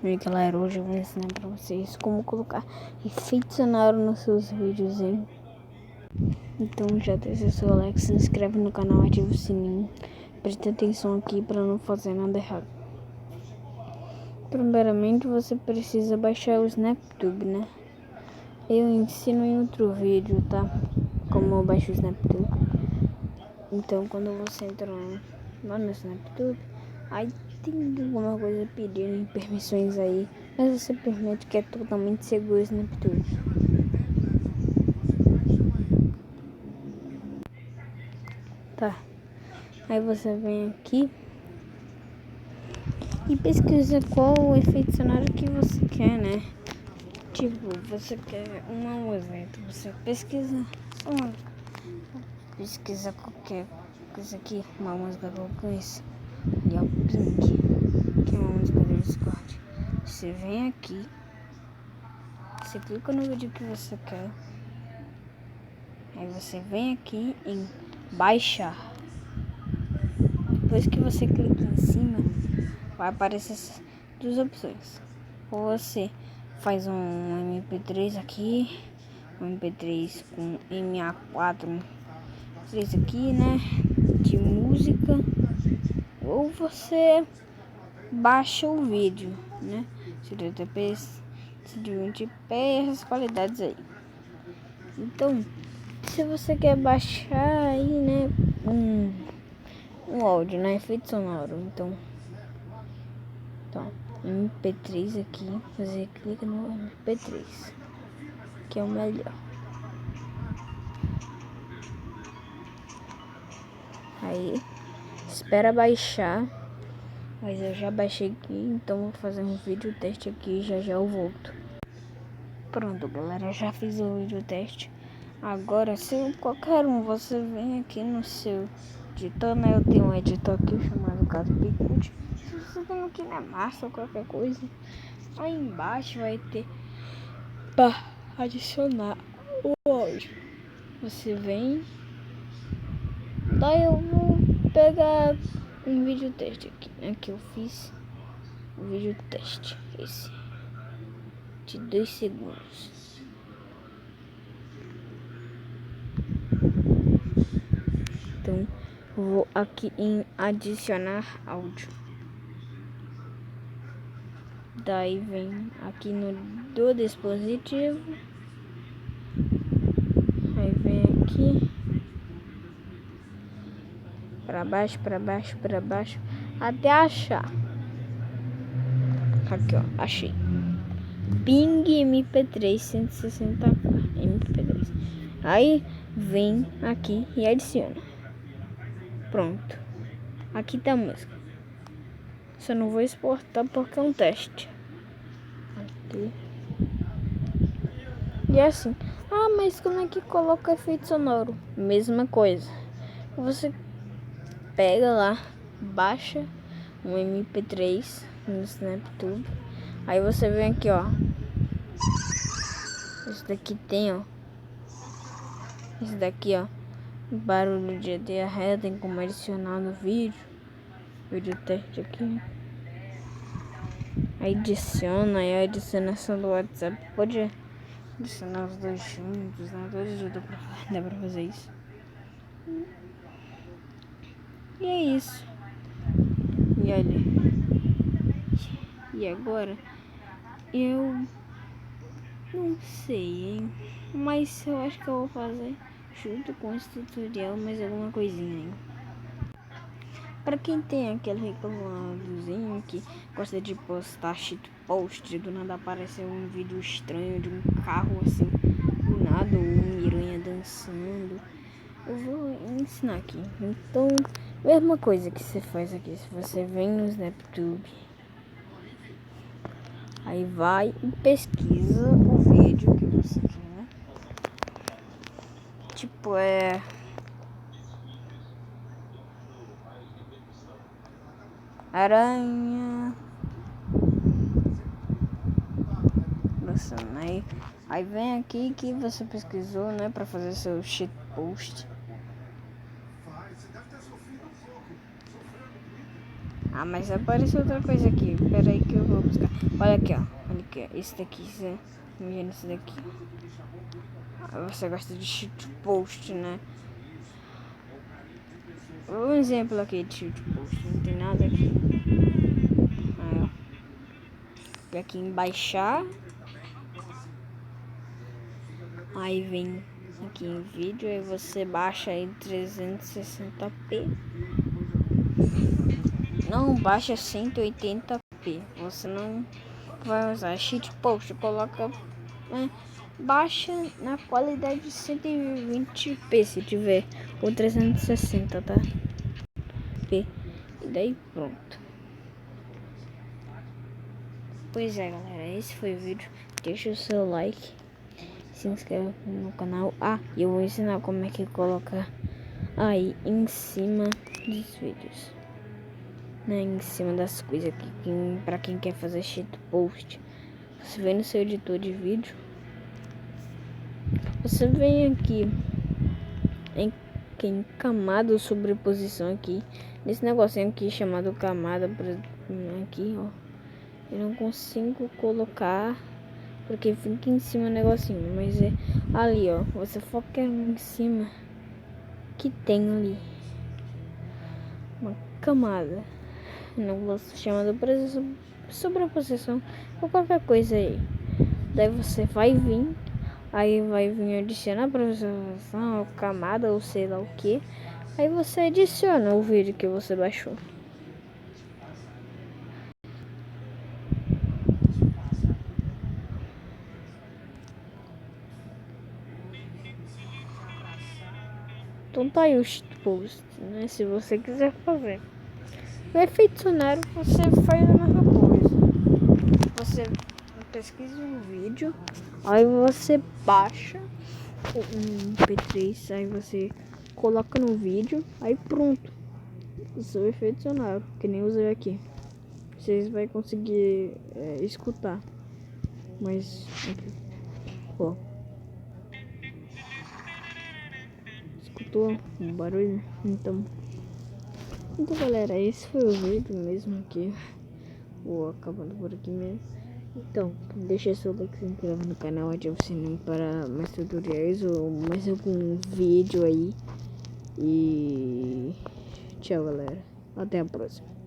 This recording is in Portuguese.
E galera, hoje eu vou ensinar pra vocês como colocar efeito sonoro nos seus vídeos, hein? Então já deixa seu like, se inscreve no canal, ativa o sininho. Preste atenção aqui pra não fazer nada errado. Primeiramente você precisa baixar o SnapTube, né? Eu ensino em outro vídeo, tá? Como eu baixo o SnapTube. Então quando você entra lá no SnapTube, aí tem alguma coisa pedindo permissões aí, mas você permite, que é totalmente seguro o SnapTube. Tá, aí você vem aqui e pesquisa qual o efeito sonoro que você quer, né? Tipo, você quer uma música, então você pesquisa qualquer coisa aqui, uma música que eu conheço, e é o Pink, que é uma música do Discord. Você vem aqui, você clica no vídeo que você quer, aí você vem aqui em baixar. Depois que você clica em cima, vai aparecer duas opções. Ou você faz um MP3 aqui, um MP3 com MA4, 3 aqui, né, de música, ou você baixa o vídeo, né, 70p, 120p, essas qualidades aí. Então, se você quer baixar aí, né, um áudio, né, efeito sonoro, então MP3 aqui, você clica no MP3, que é o melhor. Aí espera baixar, mas eu já baixei aqui, então vou fazer um vídeo teste aqui, já eu volto. Pronto, galera, já fiz o vídeo teste. Agora, se qualquer um, você vem aqui no seu editor, né? Eu tenho um editor aqui chamado CapCut. Se você tem aqui na massa ou qualquer coisa, aí embaixo vai ter para adicionar o áudio. Você vem, daí eu vou pegar um vídeo teste aqui, né? Que eu fiz um vídeo teste, esse de 2 segundos. Então vou aqui em adicionar áudio. Daí vem aqui no do dispositivo. Aí vem aqui para baixo, para baixo, para baixo, até achar. Aqui, ó, achei. Ping MP3 160k MP3. Aí vem aqui e adiciona. Pronto. Aqui tá a música. Só não vou exportar porque é um teste. Aqui. E é assim. Ah, mas como é que coloca efeito sonoro? Mesma coisa. Você pega lá, baixa um MP3 no SnapTube. Aí você vem aqui, ó. Esse daqui tem, ó. Esse daqui, ó. Barulho de diarreia, tem como adicionar no vídeo. Vídeo teste aqui. Aí adiciona, aí a adicionação do WhatsApp. Pode adicionar os dois juntos, né? Dois dá pra fazer isso. E é isso. E olha. E agora? Eu não sei, hein? Mas eu acho que eu vou fazer junto com esse tutorial mais alguma coisinha aí. Pra quem tem aquele reclamadorzinho que gosta de postar shitpost, do nada aparecer um vídeo estranho de um carro assim, do nada, ou uma miranha dançando, eu vou ensinar aqui. Então, mesma coisa que você faz aqui, se você vem no SnapTube, aí vai e pesquisa o vídeo que você quer, né? Tipo, aranha dançando. Aí vem aqui que você pesquisou, né, pra fazer seu shitpost. Ah, mas apareceu outra coisa aqui. Pera aí que eu vou buscar. Olha aqui, ó. Olha aqui, ó. Esse daqui, imagina esse daqui. Ah, você gosta de shit post, né? Um exemplo aqui de shit post. Não tem nada aqui. Aí, ó. E aqui em baixar. Aí vem aqui em vídeo. Aí você baixa em 360p. Não baixa 180p. Você não vai usar cheat post. Coloca, baixa na qualidade de 120p se tiver, ou 360, tá? E daí pronto. Pois é, galera, esse foi o vídeo. Deixa o seu like, se inscreva no canal. Ah, e eu vou ensinar como é que coloca aí em cima dos vídeos, né, em cima das coisas aqui, pra quem quer fazer shit post. Você vem no seu editor de vídeo, você vem aqui em camada ou sobreposição aqui, nesse negocinho aqui chamado camada, aqui ó, eu não consigo colocar porque fica em cima o negocinho, mas é ali ó, você foca em cima que tem ali uma camada, um negócio chamado sobreposição ou qualquer coisa aí. Daí você vai vir, aí vai vir adicionar proposição, camada ou sei lá o que. Aí você adiciona o vídeo que você baixou. Então tá aí o shitpost, né? Se você quiser fazer. No efeito sonoro você faz a mesma coisa. Você pesquisa um vídeo, aí você baixa um MP3, aí você coloca no vídeo, aí pronto. Isso é o efeito sonoro, que nem usei aqui. Vocês vão conseguir escutar. Mas aqui, ó. Escutou um barulho? Então galera, esse foi o vídeo mesmo aqui. Vou acabando por aqui mesmo. Então, deixa seu like, se inscreva no canal, ative o sininho para mais tutoriais ou mais algum vídeo aí. E tchau, galera. Até a próxima.